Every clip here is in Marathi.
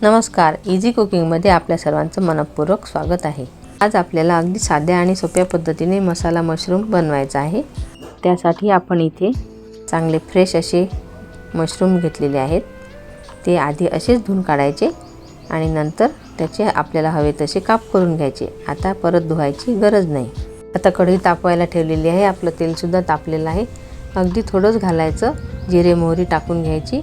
नमस्कार, इझी कुकिंगमध्ये आपल्या सर्वांचं मनपूर्वक स्वागत आहे। आज आपल्याला अगदी साध्या आणि सोप्या पद्धतीने मसाला मशरूम बनवायचा आहे। त्यासाठी आपण इथे चांगले फ्रेश असे मशरूम घेतलेले आहेत। ते आधी असेच धुवून काढायचे आणि नंतर त्याचे आपल्याला हवे तसे काप करून घ्यायचे। आता परत धुवायची गरज नाही। आता कढई तापवायला ठेवलेली आहे। आपलं तेल सुद्धा तापलेलं आहे। अगदी थोडंच घालायचं, जिरे मोहरी टाकून घ्यायची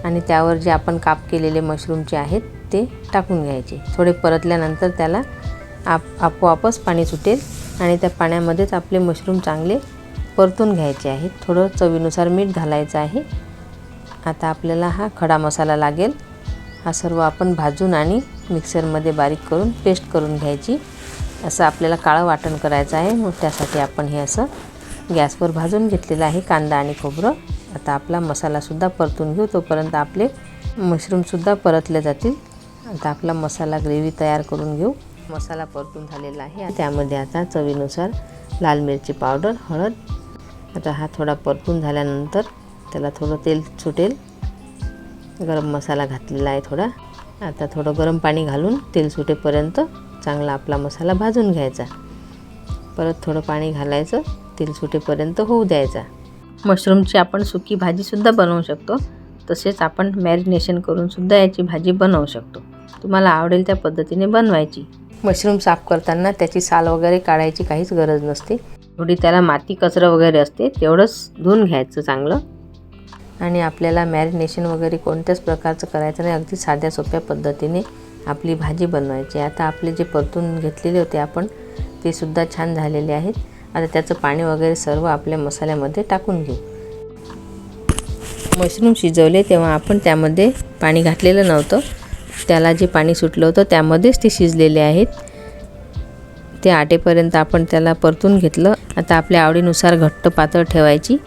आणि त्यावर जे आपण काप केलेले मशरूमचे आहेत ते टाकून घ्यायचे। थोडे परतल्यानंतर त्याला आपोआपच पाणी सुटेल आणि त्या पाण्यामध्येच आपले मशरूम चांगले परतून घ्यायचे आहेत। थोडं चवीनुसार मीठ घालायचं आहे। आता आपल्याला हा खडा मसाला लागेल। हा सर्व आपण भाजून आणि मिक्सरमध्ये बारीक करून पेस्ट करून घ्यायची। असं आपल्याला काळं वाटण करायचं आहे। मग त्यासाठी आपण हे असं गॅसवर भाजून घेतलेलं आहे कांदा आणि खोबरं। आता आपला मसाला सुद्धा परतून घेऊ, तोपर्यंत आपले मशरूम सुद्धा परतले जातील। आता आपला मसाला ग्रेव्ही तयार करून घेऊ। मसाला परतून झालेला आहे। त्यामध्ये आता चवीनुसार लाल मिरची पावडर, हळद। आता हा थोडा परतून झाल्यानंतर त्याला थोडं तेल सुटेल। गरम मसाला घातलेला आहे थोडा। आता थोडं गरम पाणी घालून तेल सुटेपर्यंत चांगला आपला मसाला भाजून घ्यायचा। परत थोडं पाणी घालायचं, तेल सुटेपर्यंत होऊ द्यायचा। मशरूमची आपण सुकी भाजी सुद्धा बनवू शकतो। तसेच आपण मॅरिनेशन करून सुद्धा याची भाजी बनवू शकतो। तुम्हाला आवडेल त्या पद्धतीने बनवायची। मशरूम साफ करताना त्याची साल वगैरे काढायची काहीच गरज नसते। थोडी त्याला माती कचरा वगैरे असते, तेवढंच धुवून घ्यायचं चांगलं। आणि आपल्याला मॅरिनेशन वगैरे कोणत्याच प्रकारचं करायचं नाही। अगदी साध्या सोप्या पद्धतीने आपली भाजी बनवायची। आता आपले जे परतून घेतलेले होते आपण, ते सुद्धा छान झालेले आहेत। आता त्याचं पाणी वगैरे सर्व आपल्या मसाल्यामध्ये टाकून घेऊ। मशरूम शिजवले तेव्हा आपण त्यामध्ये पाणी घातलेलं नव्हतं। त्याला जे पाणी सुटलं होतं त्यामध्येच ते शिजलेले आहेत। ते आटेपर्यंत आपण त्याला परतून घेतलं। आता आपल्या आवडीनुसार घट्ट पातळ ठेवायची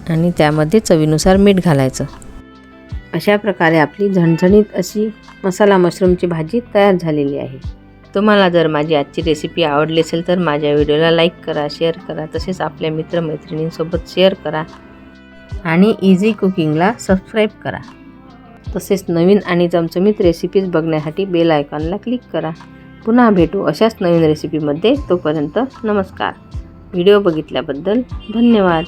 आणि त्यामध्ये चवीनुसार मीठ घालायचं। अशा प्रकारे आपली झणझणीत अशी मसाला मशरूमची भाजी तयार झालेली आहे। तुम्हाला जर माझी आजची रेसिपी आवडली असेल तर माझ्या व्हिडिओला लाईक करा, शेअर करा। तसेच आपल्या मित्रमैत्रिणींसोबत शेअर करा आणि इझी कुकिंगला सबस्क्राईब करा। तसेच नवीन आणि चमचमीत रेसिपीज बघण्यासाठी बेल आयकॉनला क्लिक करा। पुन्हा भेटू अशाच नवीन रेसिपीमध्ये। तोपर्यंत नमस्कार। व्हिडिओ बघितल्याबद्दल धन्यवाद।